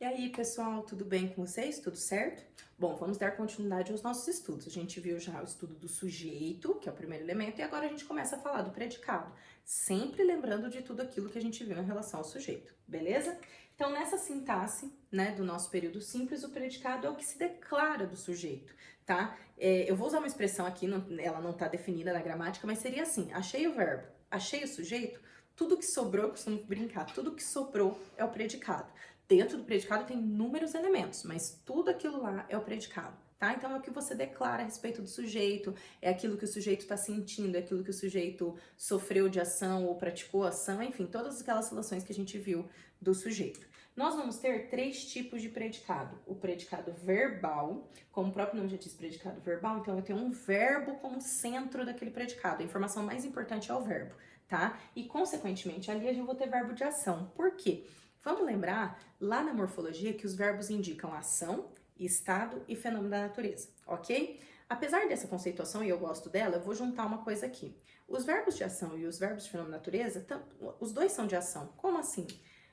E aí, pessoal, tudo bem com vocês? Tudo certo? Bom, vamos dar continuidade aos nossos estudos. A gente viu já o estudo do sujeito, que é o primeiro elemento, e agora a gente começa a falar do predicado, sempre lembrando de tudo aquilo que a gente viu em relação ao sujeito, beleza? Então, nessa sintaxe, né, do nosso período simples, o predicado é o que se declara do sujeito, tá? Eu vou usar uma expressão aqui, ela não está definida na gramática, mas seria assim: achei o verbo, achei o sujeito, tudo que sobrou, eu costumo brincar, tudo que sobrou é o predicado. Dentro do predicado tem inúmeros elementos, mas tudo aquilo lá é o predicado, tá? Então é o que você declara a respeito do sujeito, é aquilo que o sujeito está sentindo, é aquilo que o sujeito sofreu de ação ou praticou ação, enfim, todas aquelas relações que a gente viu do sujeito. Nós vamos ter três tipos de predicado. O predicado verbal, como o próprio nome já diz, predicado verbal, então eu tenho um verbo como centro daquele predicado. A informação mais importante é o verbo, tá? E, consequentemente, ali a gente vai ter verbo de ação. Por quê? Vamos lembrar lá na morfologia que os verbos indicam ação, estado e fenômeno da natureza, ok? Apesar dessa conceituação, e eu gosto dela, eu vou juntar uma coisa aqui. Os verbos de ação e os verbos de fenômeno da natureza, os dois são de ação. Como assim?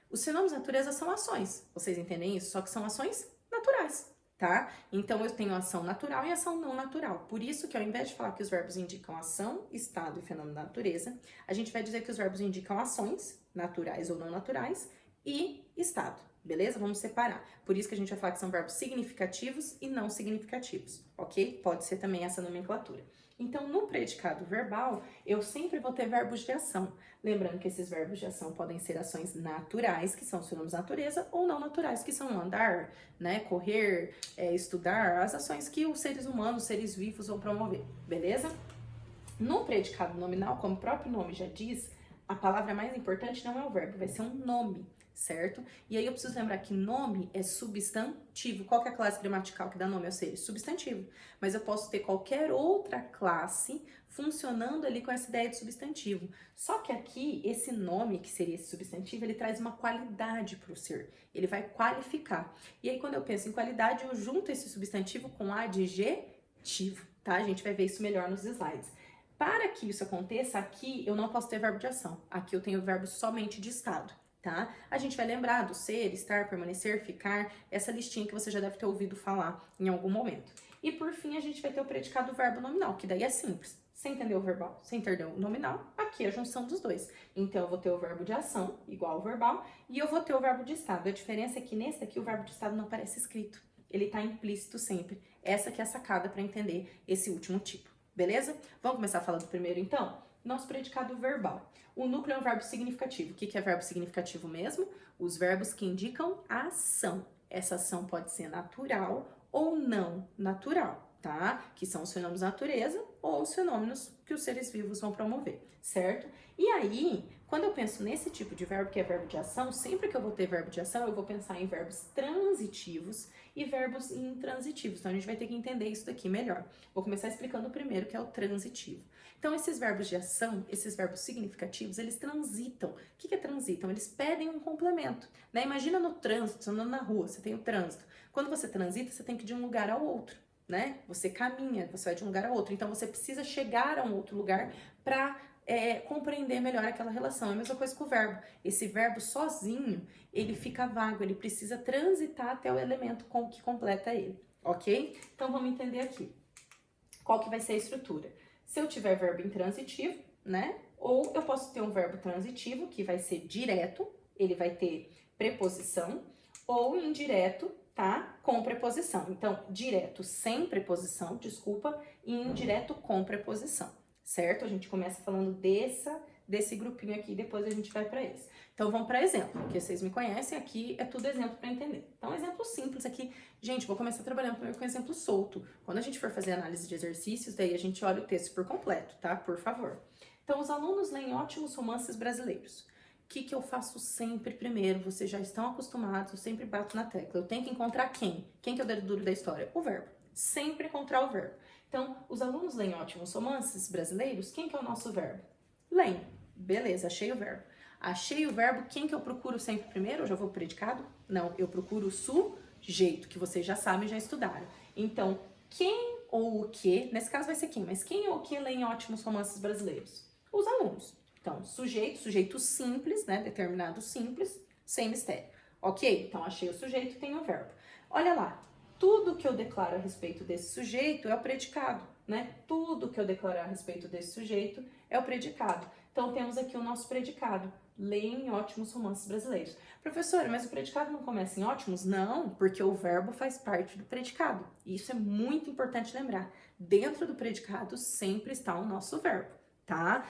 Os fenômenos da natureza são ações, vocês entendem isso? Só que são ações naturais, tá? Então eu tenho ação natural e ação não natural. Por isso que ao invés de falar que os verbos indicam ação, estado e fenômeno da natureza, a gente vai dizer que os verbos indicam ações, naturais ou não naturais, e estado, beleza? Vamos separar. Por isso que a gente vai falar que são verbos significativos e não significativos, ok? Pode ser também essa nomenclatura. Então, no predicado verbal, eu sempre vou ter verbos de ação. Lembrando que esses verbos de ação podem ser ações naturais, que são os fenômenos da natureza, ou não naturais, que são andar, né, correr, estudar, as ações que os seres humanos, seres vivos vão promover, beleza? No predicado nominal, como o próprio nome já diz, a palavra mais importante não é o verbo, vai ser um nome, certo? E aí eu preciso lembrar que nome é substantivo. Qual que é a classe gramatical que dá nome ao ser? Substantivo. Mas eu posso ter qualquer outra classe funcionando ali com essa ideia de substantivo. Só que aqui, esse nome, que seria esse substantivo, ele traz uma qualidade para o ser. Ele vai qualificar. E aí, quando eu penso em qualidade, eu junto esse substantivo com adjetivo, tá? A gente vai ver isso melhor nos slides. Para que isso aconteça, aqui eu não posso ter verbo de ação. Aqui eu tenho verbo somente de estado, tá? A gente vai lembrar do ser, estar, permanecer, ficar, essa listinha que você já deve ter ouvido falar em algum momento. E por fim, a gente vai ter o predicado verbo nominal, que daí é simples. Você entendeu o verbal? Você entendeu o nominal? Aqui é a junção dos dois. Então, eu vou ter o verbo de ação, igual ao verbal, e eu vou ter o verbo de estado. A diferença é que nesse aqui o verbo de estado não aparece escrito. Ele está implícito sempre. Essa que é a sacada para entender esse último tipo. Beleza? Vamos começar a falar do primeiro, então? Nosso predicado verbal. O núcleo é um verbo significativo. O que é verbo significativo mesmo? Os verbos que indicam ação. Essa ação pode ser natural ou não natural, tá? Que são os fenômenos da natureza ou os fenômenos que os seres vivos vão promover, certo? E aí, quando eu penso nesse tipo de verbo, que é verbo de ação, sempre que eu vou ter verbo de ação, eu vou pensar em verbos transitivos e verbos intransitivos. Então, a gente vai ter que entender isso daqui melhor. Vou começar explicando o primeiro, que é o transitivo. Então, esses verbos de ação, esses verbos significativos, eles transitam. O que é transitam? Eles pedem um complemento, né? Imagina no trânsito, andando na rua, você tem o trânsito. Quando você transita, você tem que ir de um lugar ao outro, né? Você caminha, você vai de um lugar ao outro. Então, você precisa chegar a um outro lugar para compreender melhor aquela relação. É a mesma coisa com o verbo. Esse verbo sozinho, ele fica vago, ele precisa transitar até o elemento que completa ele, ok? Então, vamos entender aqui. Qual que vai ser a estrutura? Se eu tiver verbo intransitivo, né? Ou eu posso ter um verbo transitivo, que vai ser direto, ele vai ter preposição, ou indireto, tá? Com preposição. Então, direto sem preposição, desculpa, e indireto com preposição. Certo? A gente começa falando desse grupinho aqui, depois a gente vai para esse. Então, vamos para exemplo, porque vocês me conhecem, aqui é tudo exemplo para entender. Então, exemplo simples aqui. Gente, vou começar trabalhando primeiro com exemplo solto. Quando a gente for fazer análise de exercícios, daí a gente olha o texto por completo, tá? Por favor. Então, os alunos leem ótimos romances brasileiros. O que eu faço sempre primeiro? Vocês já estão acostumados, eu sempre bato na tecla. Eu tenho que encontrar quem? Quem que é o dedo duro da história? O verbo. Sempre encontrar o verbo. Então, os alunos leem ótimos romances brasileiros, quem que é o nosso verbo? Leem. Beleza, achei o verbo. Achei o verbo, quem que eu procuro sempre primeiro? Eu já vou pro predicado? Não, eu procuro o sujeito, que vocês já sabem, já estudaram. Então, quem ou o que, nesse caso vai ser quem, mas quem ou o que leem ótimos romances brasileiros? Os alunos. Então, sujeito simples, né, determinado simples, sem mistério. Ok? Então, achei o sujeito, tem o verbo. Olha lá, tudo que eu declaro a respeito desse sujeito é o predicado, né? Tudo que eu declaro a respeito desse sujeito é o predicado. Então, temos aqui o nosso predicado. Leem ótimos romances brasileiros. Professora, mas o predicado não começa em ótimos? Não, porque o verbo faz parte do predicado. E isso é muito importante lembrar. Dentro do predicado sempre está o nosso verbo, tá?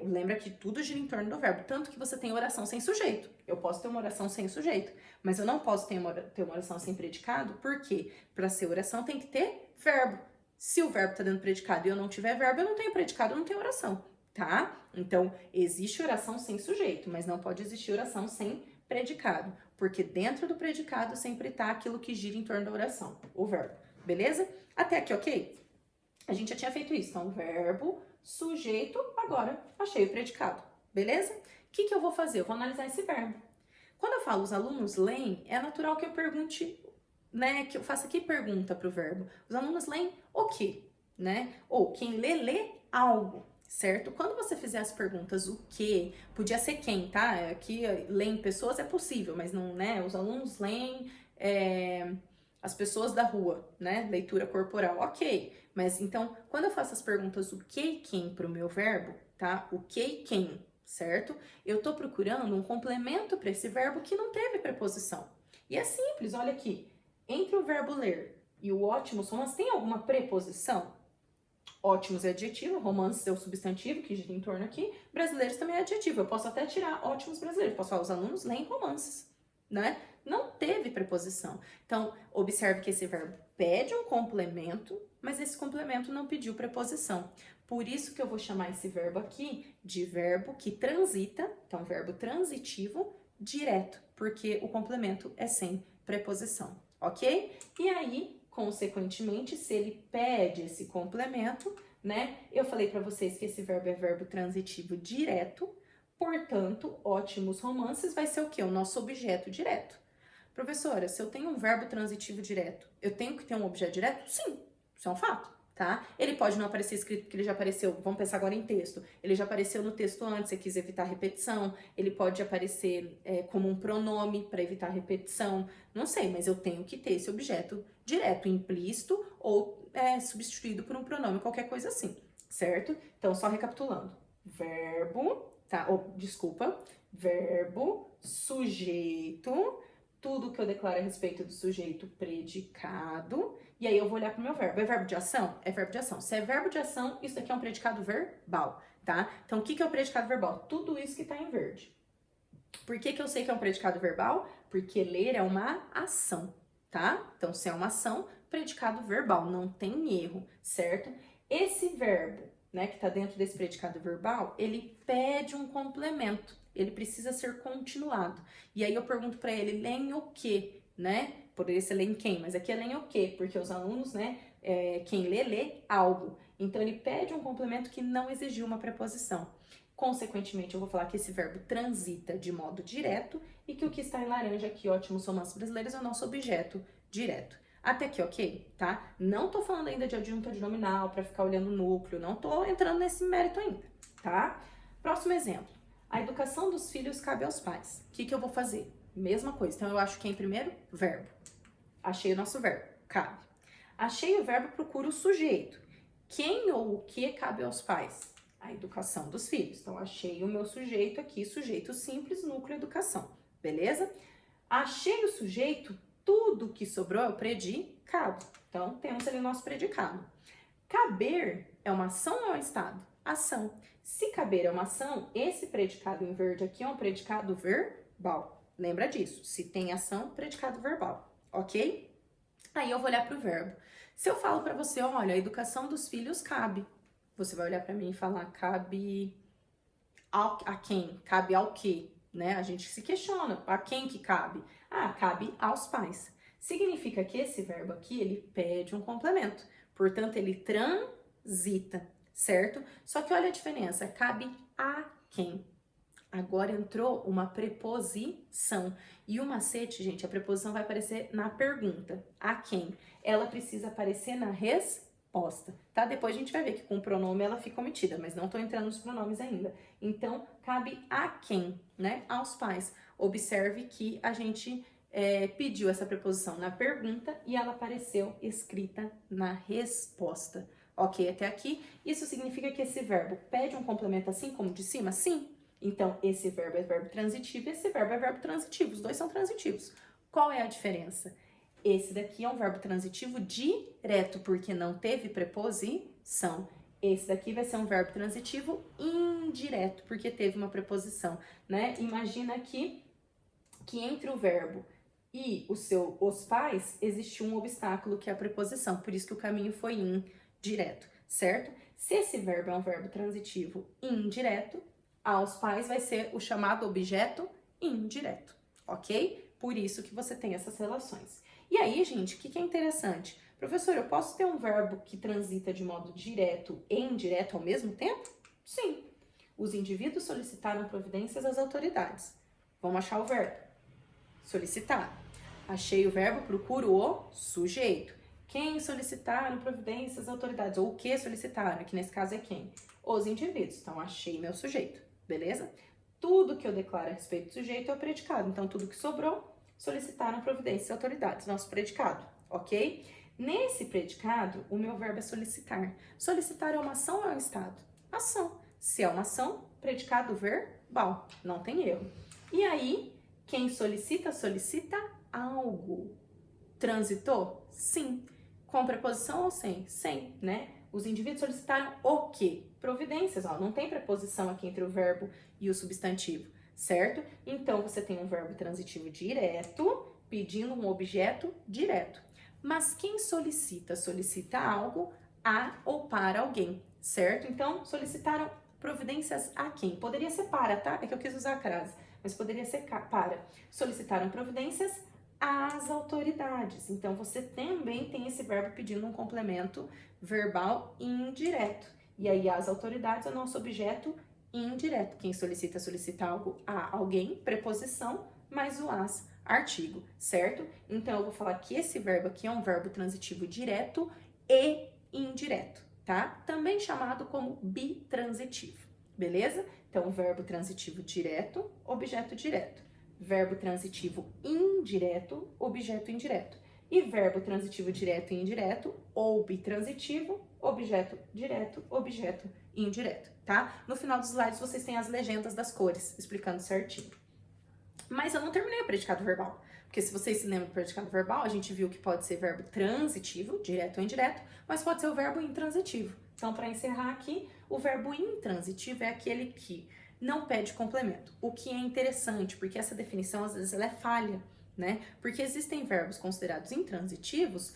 Lembra que tudo gira em torno do verbo. Tanto que você tem oração sem sujeito. Eu posso ter uma oração sem sujeito, mas eu não posso ter uma oração sem predicado, porque para ser oração tem que ter verbo. Se o verbo está dentro do predicado e eu não tiver verbo, eu não tenho predicado, eu não tenho oração, tá? Então, existe oração sem sujeito, mas não pode existir oração sem predicado, porque dentro do predicado sempre tá aquilo que gira em torno da oração, o verbo, beleza? Até aqui, ok? A gente já tinha feito isso, então verbo, sujeito, agora achei o predicado, beleza? O que eu vou fazer? Eu vou analisar esse verbo. Quando eu falo os alunos leem, é natural que eu pergunte, né, que eu faça aqui pergunta para o verbo. Os alunos leem o quê, né? Ou quem lê, lê algo, certo? Quando você fizer as perguntas o que, podia ser quem, tá? Aqui leem pessoas é possível, mas não, né? Os alunos leem as pessoas da rua, né? Leitura corporal, ok. Mas então, quando eu faço as perguntas o que e quem para o meu verbo, tá? O que e quem, certo? Eu tô procurando um complemento para esse verbo que não teve preposição. E é simples, olha aqui. Entre o verbo ler e o ótimos romances, tem alguma preposição? Ótimos é adjetivo, romances é o substantivo que gira em torno aqui, brasileiros também é adjetivo. Eu posso até tirar ótimos brasileiros, posso falar os alunos leem romances, né? Não teve preposição. Então, observe que esse verbo pede um complemento, mas esse complemento não pediu preposição. Por isso que eu vou chamar esse verbo aqui de verbo que transita, então verbo transitivo direto, porque o complemento é sem preposição, ok? E aí, consequentemente, se ele pede esse complemento, né? Eu falei para vocês que esse verbo é verbo transitivo direto, portanto, ótimos romances vai ser o quê? O nosso objeto direto. Professora, se eu tenho um verbo transitivo direto, eu tenho que ter um objeto direto? Sim, isso é um fato, tá? Ele pode não aparecer escrito porque ele já apareceu, vamos pensar agora em texto, ele já apareceu no texto antes, você quis evitar repetição, ele pode aparecer como um pronome para evitar repetição, não sei, mas eu tenho que ter esse objeto direto, implícito ou substituído por um pronome, qualquer coisa assim, certo? Então, só recapitulando, verbo, tá? Verbo, sujeito, tudo que eu declaro a respeito do sujeito, predicado, e aí eu vou olhar pro meu verbo. É verbo de ação? É verbo de ação. Se é verbo de ação, isso daqui é um predicado verbal, tá? Então, o que é o predicado verbal? Tudo isso que tá em verde. Por que eu sei que é um predicado verbal? Porque ler é uma ação, tá? Então, se é uma ação, predicado verbal, não tem erro, certo? Esse verbo, né, que tá dentro desse predicado verbal, ele pede um complemento, ele precisa ser continuado. E aí eu pergunto para ele, leem o quê, né? Poderia ser leem quem, mas aqui é leem o quê? Porque os alunos, né, quem lê, lê algo. Então, ele pede um complemento que não exigiu uma preposição. Consequentemente, eu vou falar que esse verbo transita de modo direto e que o que está em laranja aqui, ótimos romances brasileiros, é o nosso objeto direto. Até aqui, ok? Tá? Não tô falando ainda de adjunto adnominal para ficar olhando o núcleo, não tô entrando nesse mérito ainda, tá? Próximo exemplo. A educação dos filhos cabe aos pais. O que eu vou fazer? Mesma coisa. Então, eu acho quem primeiro? Verbo. Achei o nosso verbo. Cabe. Achei o verbo, procuro o sujeito. Quem ou o que cabe aos pais? A educação dos filhos. Então, achei o meu sujeito aqui, sujeito simples, núcleo educação. Beleza? Achei o sujeito, tudo que sobrou é o predicado. Então, temos ali o nosso predicado. Caber é uma ação ou é um estado? Ação. Se caber é uma ação, esse predicado em verde aqui é um predicado verbal. Lembra disso. Se tem ação, predicado verbal. Ok? Aí eu vou olhar para o verbo. Se eu falo para você, olha, a educação dos filhos cabe. Você vai olhar para mim e falar, cabe a quem? Cabe ao quê? Né? A gente se questiona, a quem que cabe? Ah, cabe aos pais. Significa que esse verbo aqui, ele pede um complemento. Portanto, ele transita, certo? Só que olha a diferença, cabe a quem? Agora entrou uma preposição. E o macete, gente, a preposição vai aparecer na pergunta. A quem? Ela precisa aparecer na resposta, tá? Depois a gente vai ver que com o pronome ela fica omitida, mas não tô entrando nos pronomes ainda. Então, cabe a quem, né? Aos pais. Observe que a gente pediu essa preposição na pergunta e ela apareceu escrita na resposta. Ok, até aqui? Isso significa que esse verbo pede um complemento assim como de cima? Sim. Então, esse verbo é verbo transitivo e esse verbo é verbo transitivo. Os dois são transitivos. Qual é a diferença? Esse daqui é um verbo transitivo direto, porque não teve preposição. Esse daqui vai ser um verbo transitivo indireto, porque teve uma preposição, né? Imagina aqui que entre o verbo e os pais existe um obstáculo, que é a preposição. Por isso que o caminho foi indireto, certo? Se esse verbo é um verbo transitivo indireto, aos pais vai ser o chamado objeto indireto, ok? Por isso que você tem essas relações. E aí, gente, o que é interessante? Professor, eu posso ter um verbo que transita de modo direto e indireto ao mesmo tempo? Sim. Os indivíduos solicitaram providências às autoridades. Vamos achar o verbo. Solicitar. Achei o verbo, procuro o sujeito. Quem solicitaram providências às autoridades? Ou o que solicitaram, que nesse caso é quem? Os indivíduos. Então, achei meu sujeito. Beleza? Tudo que eu declaro a respeito do sujeito é o predicado. Então, tudo que sobrou, solicitaram providências às autoridades. Nosso predicado, ok? Nesse predicado, o meu verbo é solicitar. Solicitar é uma ação ou é um estado? Ação. Se é uma ação, predicado verbal. Não tem erro. E aí, quem solicita, solicita algo. Transitou? Sim. Com preposição ou sem? Sem, né? Os indivíduos solicitaram o quê? Providências, ó. Não tem preposição aqui entre o verbo e o substantivo, certo? Então, você tem um verbo transitivo direto, pedindo um objeto direto. Mas quem solicita? Solicita algo a ou para alguém, certo? Então, solicitaram providências a quem? Poderia ser para, tá? É que eu quis usar a crase, mas poderia ser para. Solicitaram providências às autoridades. Então, você também tem esse verbo pedindo um complemento verbal indireto. E aí, as autoridades é o nosso objeto indireto. Quem solicita, solicita algo a alguém, preposição, mais o as, artigo, certo? Então, eu vou falar que esse verbo aqui é um verbo transitivo direto e indireto, tá? Também chamado como bitransitivo, beleza? Então, verbo transitivo direto, objeto direto. Verbo transitivo indireto, objeto indireto. E verbo transitivo direto e indireto, ou bitransitivo, objeto direto, objeto indireto, tá? No final dos slides vocês têm as legendas das cores, explicando certinho. Mas eu não terminei o predicado verbal, porque se vocês se lembram do predicado verbal, a gente viu que pode ser verbo transitivo, direto ou indireto, mas pode ser o verbo intransitivo. Então, para encerrar aqui, o verbo intransitivo é aquele que não pede complemento. O que é interessante, porque essa definição às vezes ela é falha, né? Porque existem verbos considerados intransitivos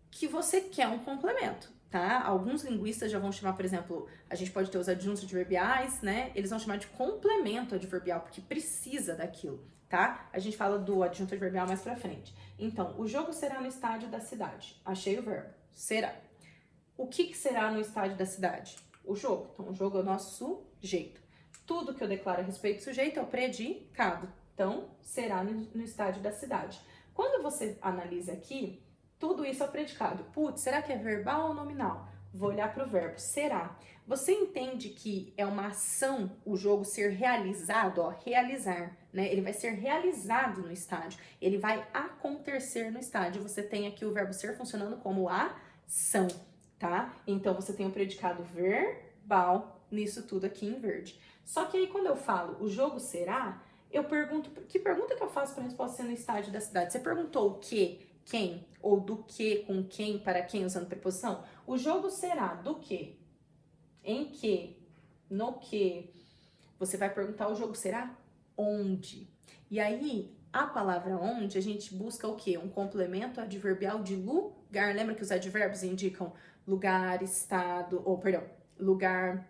que você quer um complemento, tá? Alguns linguistas já vão chamar, por exemplo, a gente pode ter os adjuntos adverbiais, né? Eles vão chamar de complemento adverbial, porque precisa daquilo, tá? A gente fala do adjunto adverbial mais pra frente. Então, o jogo será no estádio da cidade. Achei o verbo. Será. O que será no estádio da cidade? O jogo. Então, o jogo é o nosso sujeito. Tudo que eu declaro a respeito do sujeito é o predicado. Então, será no estádio da cidade. Quando você analisa aqui, tudo isso é predicado. Putz, será que é verbal ou nominal? Vou olhar para o verbo será. Você entende que é uma ação o jogo ser realizado, ó, realizar, né? Ele vai ser realizado no estádio. Ele vai acontecer no estádio. Você tem aqui o verbo ser funcionando como ação, tá? Então, você tem o predicado verbal nisso tudo aqui em verde. Só que aí, quando eu falo o jogo será, eu pergunto, que pergunta que eu faço para a resposta ser no estádio da cidade? Você perguntou o quê? Quem? Ou do que, com quem, para quem, usando preposição? O jogo será do que? Em que? No que? Você vai perguntar o jogo será onde? E aí, a palavra onde, a gente busca o quê? Um complemento adverbial de lugar. Lembra que os advérbios indicam lugar, estado, ou perdão, lugar,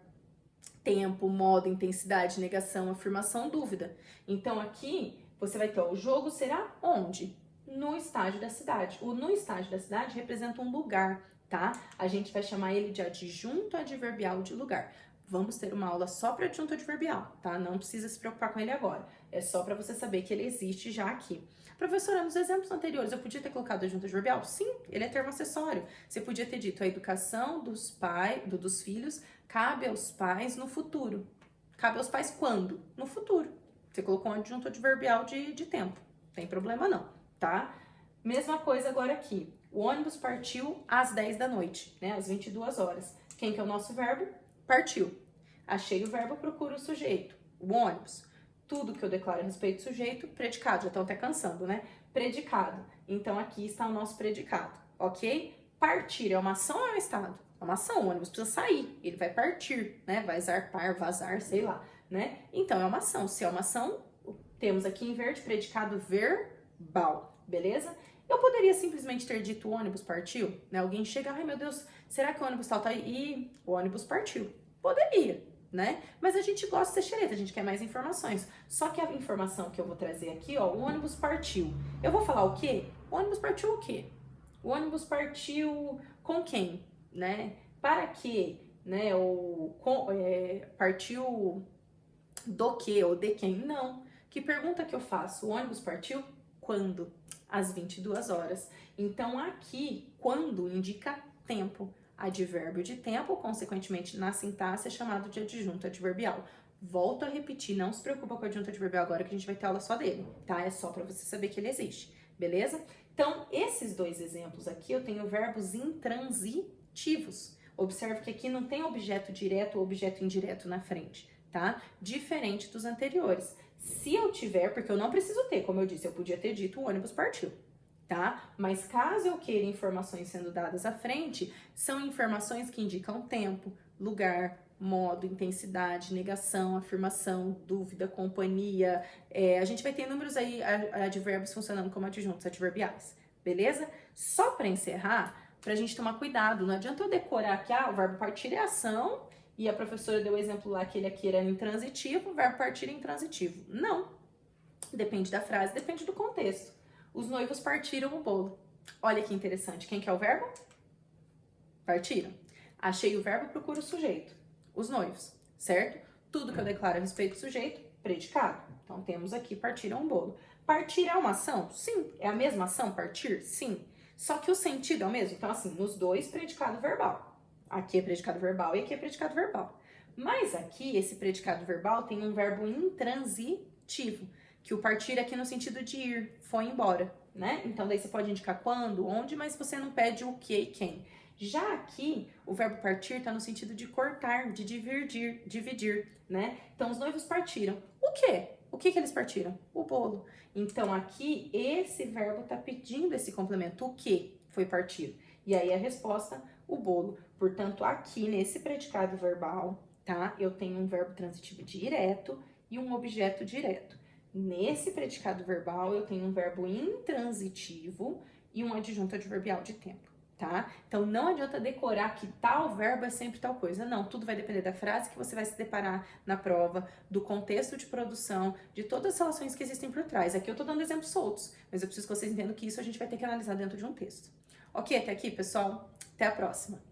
tempo, modo, intensidade, negação, afirmação, dúvida. Então, aqui, você vai ter, ó, o jogo será onde? No estádio da cidade. O no estádio da cidade representa um lugar, tá? A gente vai chamar ele de adjunto adverbial de lugar. Vamos ter uma aula só para adjunto adverbial, tá? Não precisa se preocupar com ele agora. É só para você saber que ele existe já aqui. Professora, nos exemplos anteriores eu podia ter colocado adjunto adverbial? Sim, ele é termo acessório. Você podia ter dito a educação dos dos filhos cabe aos pais no futuro. Cabe aos pais quando? No futuro. Você colocou um adjunto adverbial de tempo. Não tem problema não, tá? Mesma coisa agora aqui. O ônibus partiu às 10 da noite, né? Às 22 horas. Quem que é o nosso verbo? Partiu. Achei o verbo, procuro o sujeito. O ônibus. Tudo que eu declaro a respeito do sujeito, predicado. Já estão até cansando, né? Predicado. Então, aqui está o nosso predicado, ok? Partir é uma ação ou é um estado? É uma ação, o ônibus precisa sair. Ele vai partir, né? Vai zarpar, vazar, sei lá, né? Então, é uma ação. Se é uma ação, temos aqui em verde predicado verbal, beleza? Eu poderia simplesmente ter dito o ônibus partiu, né? Alguém chega, ai meu Deus, será que o ônibus tal tá aí? E o ônibus partiu. Poderia, né? Mas a gente gosta de ser xereta, a gente quer mais informações. Só que a informação que eu vou trazer aqui, ó, o ônibus partiu. Eu vou falar o quê? O ônibus partiu o quê? O ônibus partiu com quem, né? Para quê, né? Partiu do quê ou de quem? Não. Que pergunta que eu faço? O ônibus partiu quando? Às 22 horas. Então, aqui, quando indica tempo. Advérbio de tempo, consequentemente, na sintaxe, é chamado de adjunto adverbial. Volto a repetir, não se preocupa com o adjunto adverbial agora, que a gente vai ter aula só dele, tá? É só para você saber que ele existe, beleza? Então, esses dois exemplos aqui, eu tenho verbos intransitivos. Observe que aqui não tem objeto direto ou objeto indireto na frente, tá? Diferente dos anteriores. Se eu tiver, porque eu não preciso ter, como eu disse, eu podia ter dito o ônibus partiu, tá? Mas caso eu queira informações sendo dadas à frente, são informações que indicam tempo, lugar, modo, intensidade, negação, afirmação, dúvida, companhia. A gente vai ter inúmeros aí advérbios funcionando como adjuntos adverbiais, beleza? Só para encerrar, pra gente tomar cuidado, não adianta eu decorar que o verbo partir é ação e a professora deu o exemplo lá que ele aqui era intransitivo, o verbo partir é intransitivo. Não. Depende da frase, depende do contexto. Os noivos partiram o bolo. Olha que interessante. Quem que é o verbo? Partiram. Achei o verbo, procuro o sujeito. Os noivos, certo? Tudo que eu declaro a respeito do sujeito, predicado. Então, temos aqui partiram o bolo. Partir é uma ação? Sim. É a mesma ação, partir? Sim. Só que o sentido é o mesmo. Então, assim, nos dois, predicado verbal. Aqui é predicado verbal e aqui é predicado verbal. Mas aqui, esse predicado verbal tem um verbo intransitivo, que o partir aqui no sentido de ir, foi embora, né? Então, daí você pode indicar quando, onde, mas você não pede o que e quem. Já aqui, o verbo partir tá no sentido de cortar, de dividir, né? Então, os noivos partiram. O quê? O que eles partiram? O bolo. Então, aqui, esse verbo tá pedindo esse complemento. O que foi partido? E aí, a resposta, o bolo. Portanto, aqui, nesse predicado verbal, tá? Eu tenho um verbo transitivo direto e um objeto direto. Nesse predicado verbal, eu tenho um verbo intransitivo e um adjunto adverbial de tempo, tá? Então, não adianta decorar que tal verbo é sempre tal coisa. Não, tudo vai depender da frase que você vai se deparar na prova, do contexto de produção, de todas as relações que existem por trás. Aqui eu tô dando exemplos soltos, mas eu preciso que vocês entendam que isso a gente vai ter que analisar dentro de um texto. Ok, até aqui, pessoal? Até a próxima!